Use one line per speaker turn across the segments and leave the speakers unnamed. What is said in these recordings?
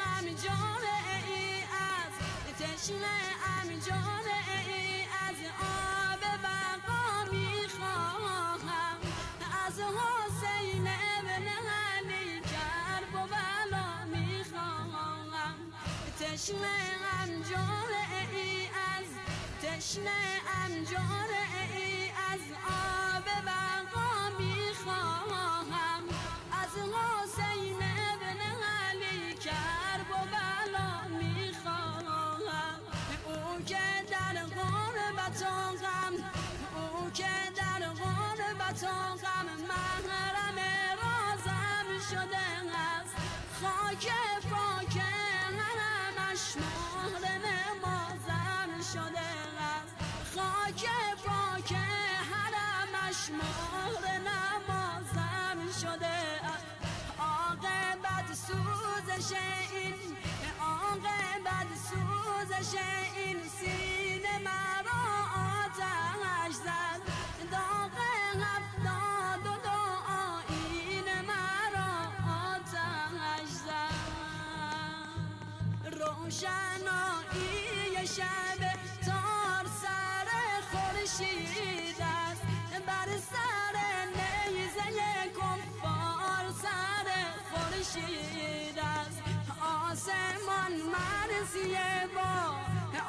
ام جامعه ای از تشنه ام جامعه ای از آب بقا میخواهم از حسین ابن علی کرب و بلا میخواهم تشنه ام جامعه ای از تشنه ام جامعه ای از آب بقا میخواهم از حسین ابن علی کرب و بلا میخواهم او که در غربت و غم او که در غربت و غم محرم رازم شده است خاک پاک حرمش مهر نمازم شده است خاک پاک حرمش مهر نمازم شده است عاقبت سوزش این عاقبت سوزش این سینه مرا آتش زد داغ 72 آیین مرا آتش زد روشنایی شب تار سر خورشید است بر سر نیزه کفار سر خورشید است آسمان مرزیه با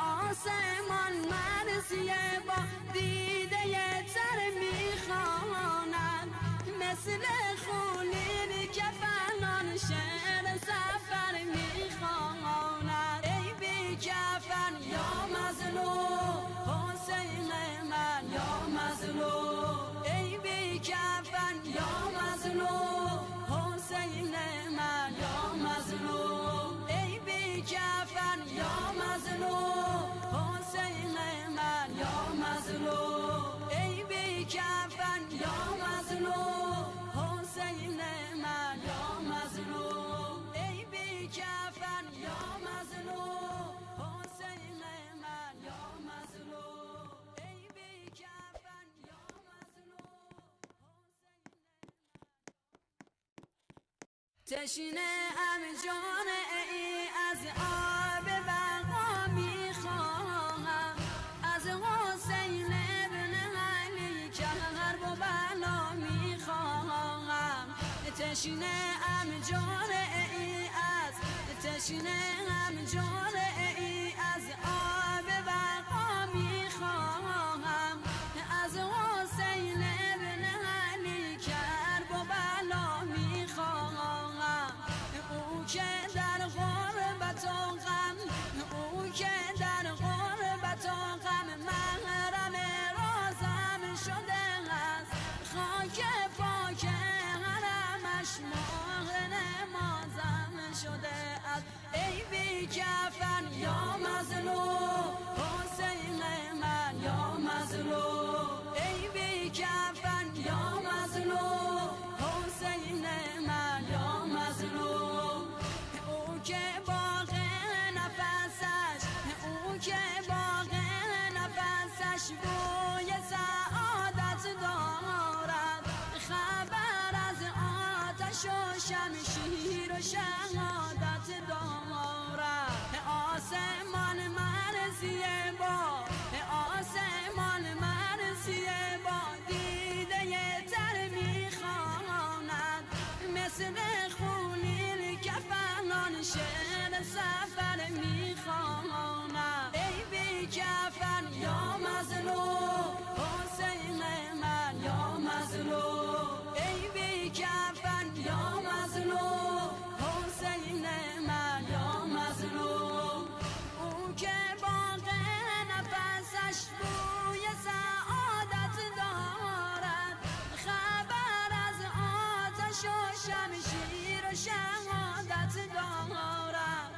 آسمان مرزیه با دیده تر میخواند مثل خونین که فنان شعر سفر میخواند ای بی کفن یا مظلوم حسین من یا مظلوم ای بی کفن یا مظلوم حسین من یا مظلوم ای بی کفن یا مظلوم حسین من یا مظلوم ای بی کفن یا مظلوم حسین من یا مظلوم ای بی کفن یا مظلوم حسین من یا مظلوم ای بی کفن یا مظلوم تشنه ام جامعه ای از آب بقا میخواهم از حسین ابن علی کرب و بلا میخواهم تشنه ام جامعه ای از تشنه ام جامعه ای از آب بقا میخواهم از حسین ابن علی کرب و بلا میخواهم او که در غربت و غم او که در غربت و غم محرم رازم شده است خاک پاک حرمش مهر نمازم شده است ای بی کفن یا مظلوم حسین من یا مظلوم ای بی کفن یا مظلوم حسین من یا مظلوم او که باغ نفسش او که باغ نفسش بوی سعادت دارد خبر از آتش و شمشیر و شهادت دارد آسمان مرزیه با آسمان مرزیه با دیده تر میخواند مثل خونین که فنان شعر سفر میخواند ای بی کفن یا مظلوم حسین من یا مظلوم ای بی کفن یا مظلوم حسین من یا مظلوم او که باغ نفسش بوی سعادت دارد خبر از آتش و شمشیر و شهادت دارد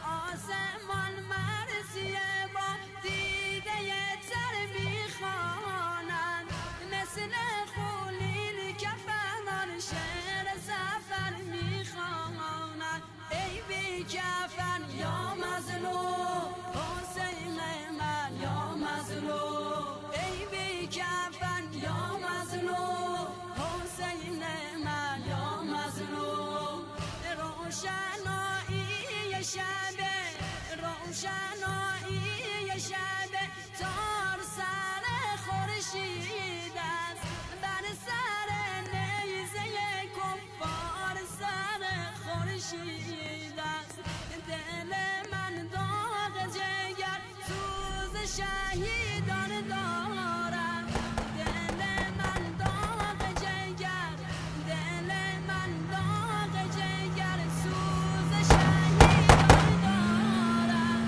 آسمان مرزیه با دیده تر میخواند مثل خونین که فنان شعر سفر میخواند ای بی کفن یا مظلوم حسین من یا مظلوم ای بی کفن یا مظلوم حسین من یا مظلوم روشنایی شهیدان دارم دل من داغ جگر دل من داغ جگر سوز شهیدان دارم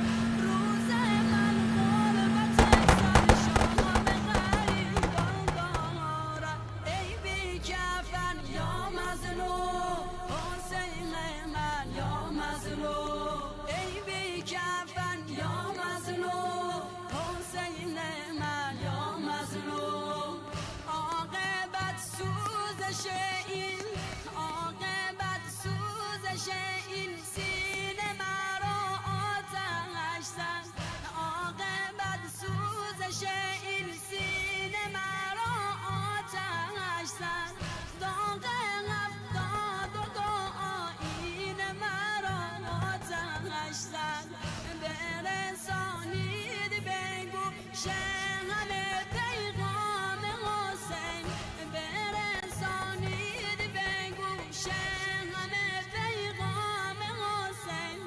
روز من غربت سرشام غریبان دارم ای بی کفن یا مظلوم حسین من یا مظلوم ای بی کفن یا مظلوم حسین من یا مظلوم عاقبت سوزش این عاقبت سوزش این سینه مرا آتش زد عاقبت سوزش این سینه مرا آتش زد داغ هفتاد و دو آیین مرا آتش زد برسانید بگو همه پیغام حسین برسانید بگو همه پیغام حسین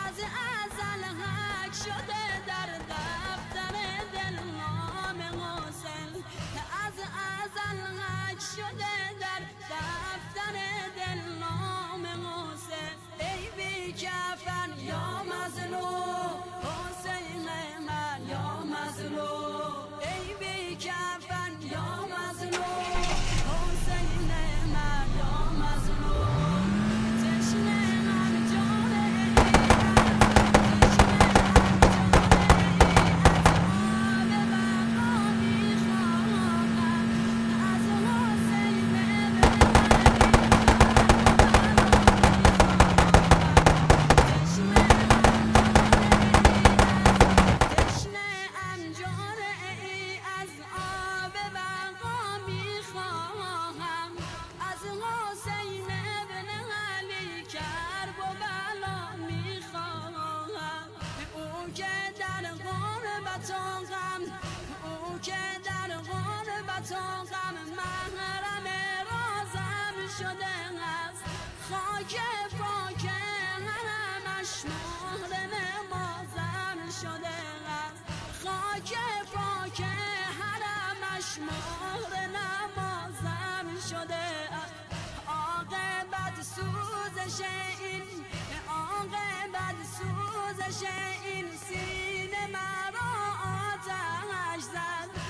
از ازل حق شده در دفتر دل نام حسین از ازل حق شده در دفتر دل نام حسین ای بی کفن یا مظلوم حسین من یا مظلوم ای بی کفن یا مظلوم حسین من یا مظلوم تشنه هم جان ای از آب بقا میخواهم از حسین ابن علی کرب و بلا میخواهم او که در غربت و غم او که در غربت و غم محرم رازم شده است خاک پاک حرمش مهر نمازم شده است خاک پاک حرمش مهر نمازم شده است عاقبت سوزش این عاقبت سوزش این سینه مرا آتش زد